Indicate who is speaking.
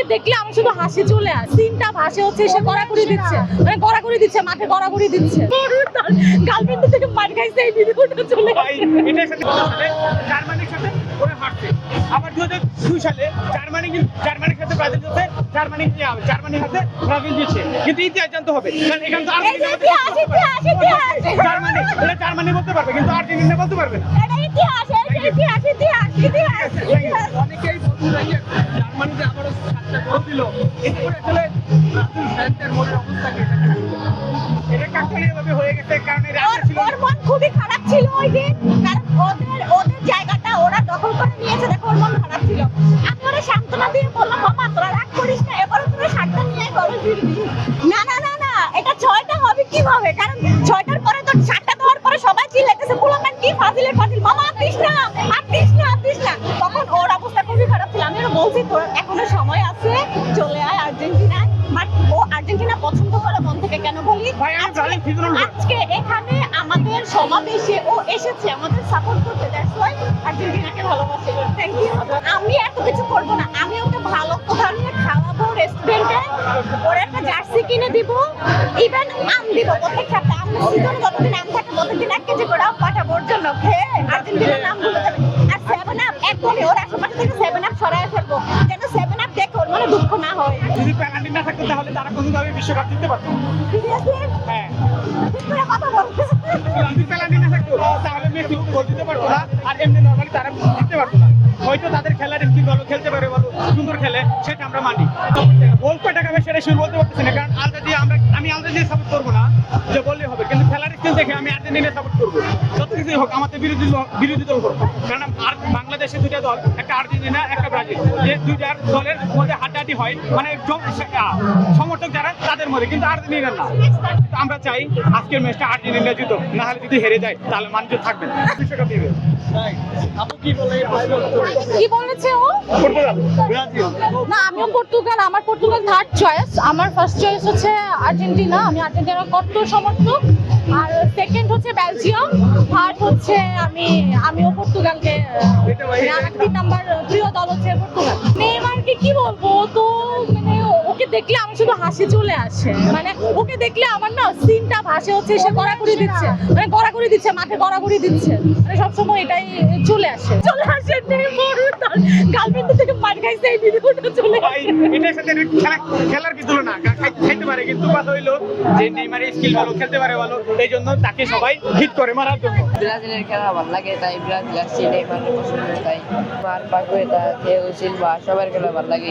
Speaker 1: ওকে দেখলে আমার শুধু হাসি চলে আসে। সিনটা ভাসে হচ্ছে সে গড়াগড়ি দিচ্ছে, মানে গড়াগড়ি দিচ্ছে, মাঠে গড়াগড়ি দিচ্ছে। তার গার্লফ্রেন্ড থেকে মার খাইছে এই ভিডিওটা চলে
Speaker 2: ভাই এটার সাথে জার্মানির সাথে ওরা হারছে। আবার 2002 সালে জার্মানির সাথে ব্রাজিল জিতছে, জার্মানি হাতে ব্রাজিল জিতছে। কিন্তু ইতিহাস জানতে হবে, কারণ এখানে তো জার্মানি বলতে পারবে কিন্তু আর্জেন্টিনা বলতে পারবে না।
Speaker 3: অনেকেই বলতে যে জার্মানিতে আবারও 7টা গোল দিল, এরপরে আসলে ব্রাজিল ফ্যানদের মনের অবস্থা কি?
Speaker 2: এটা কাকতালীয়ভাবে হয়ে গেছে, কারণ এই রাতটা ছিল
Speaker 1: ওর মন খুবই খারাপ ছিল ওই দিন, কারণ ওদের জায়গাটা ওরা দখল করে নিয়েছে দেখে ওর মন খারাপ ছিল। আমি ওরা সান্ত্বনা দিয়ে বললাম, মামা তোরা রাগ করিস না, এবারে তোরা 7টা নিয়ে গরু ফিরবি। না না না না, এটা 6টা হবে কিভাবে? কারণ 6টার পরে তো 7টা দেওয়ার পরে সবাই চিল্লাইতেছে, পোলাপান কি ফাজিলের ফাজিল, মামা আতিস না। তখন ওর অবস্থা খুবই খারাপ ছিল। আমি ওরা বলছি তোর এখনো সময় আছে, চলে আয় আর্জেন্টিনায়। বাট ও আর্জেন্টিনা পছন্দ করে মন থেকে, কেন বলি
Speaker 2: ভাই আমি ব্রাজিল ফিজুল
Speaker 1: আজকে এখানে আমাদের সমাবেশে ও এসেছে আমাদের সাপোর্ট করতে, দ্যাটস ওয়াই আর্জেন্টিনাকে ভালোবাসে। Thank you. আমি এত কিছু করব না, আমি ওকে ভালো কোথাও নিয়ে খাওয়াবো রেস্টুরেন্টে, ওর একটা জার্সি কিনে দিব, ইভেন আম দিব। প্রত্যেক সপ্তাহে আম সিজনে যতদিন আম থাকে প্রত্যেকদিন 1 কেজি করে আম পাঠাবো ওর জন্য, খেয়ে আর্জেন্টিনার নাম ভুলে যাবে। আর 7 আপ একদমই ওর আশেপাশে থেকে 7 আপ সরায় ফেলবো, যেন 7 আপ দেখে ওর মনে দুঃখ না হয়।
Speaker 2: যদি পেনাল্টি না থাকতো তাহলে তারা কোনোভাবে বিশ্বকাপ জিততে পারতো না।
Speaker 1: সিরিয়াসলি
Speaker 2: হ্যাঁ,
Speaker 1: ঠিক করে কথা বলতে।
Speaker 2: যদি পেনাল্টি না থাকতো তাহলে মেসি গোল দিতে পারতো না, আর এমনি নরমালি তারা জিততে পারতো না। হয়তো তাদের খেলার স্কিল ভালো, খেলতে পারে ভালো, সুন্দর খেলে, সেটা আমরা মানি। গোল কয়টা খাবে সেটা শুরু বলতে পারতেছি না, কারণ আমি আলজেন্টিনা সাপোর্ট করবো না যে বললে হবে, কিন্তু খেলার স্কিল দেখে আমি আর্জেন্টিনা সাপোর্ট করবো। যত কিছুই হোক আমাদের বিরোধী দল হোক, কারণ আর বাংলাদেশে 2টা দল, একটা আর্জেন্টিনা একটা ব্রাজিল, যে 2টা দলের মধ্যে হাড্ডাহাড্ডি হয়, মানে সমর্থক যারা তাদের মধ্যে, কিন্তু আর্জেন্টিনা না। তো আমরা চাই আজকের ম্যাচটা আর্জেন্টিনা জিতো, না হলে যদি হেরে যায় তাহলে মানুষ থাকবে না, বিশ্বকাপ দিবে।
Speaker 3: আপু কি বলে
Speaker 1: কি বলেছে ও?
Speaker 2: Portugal,
Speaker 3: Brazil?
Speaker 1: না, আমিও পর্তুগাল, আমার পর্তুগাল থার্ড চয়েস। আমার ফার্স্ট চয়েস হচ্ছে আর্জেন্টিনা, আমি আর্জেন্টিনার কট্টর সমর্থক। আর সেকেন্ড হচ্ছে বেলজিয়াম, থার্ড হচ্ছে আমিও পর্তুগালকে, আমার 3 নাম্বার প্রিয় দল হচ্ছে পর্তুগাল। নেইমারকে কি বলবো, তো মানে ওকে দেখলে আমার শুধু হাসি চলে আসে। মানে ওকে দেখলে আমার না সিনটা ভাসে হচ্ছে সে গড়াগড়ি দিচ্ছে, মানে গড়াগড়ি দিচ্ছে, মাঠে গড়াগড়ি দিচ্ছে, মানে সবসময় এটাই চলে আসে। নেইমার তার গার্লফ্রেন্ড থেকে মার খাইছে এই ভিডিওটা চলে
Speaker 2: ভাই এটার সাথে খেলার কি তুলনা, খাইতে পারে, কিন্তু কথা হইলো যে নেইমারের স্কিল ভালো, খেলতে পারে ভালো, এই জন্য তাকে সবাই হিট করে মারার জন্য।
Speaker 4: ব্রাজিলের খেলা ভালো লাগে, তাই ব্রাজিল আসছে, নেইমারের পছন্দ, তাই মার পাকুয়েতা, থিয়াগো সিলভা সবার খেলা ভালো লাগে।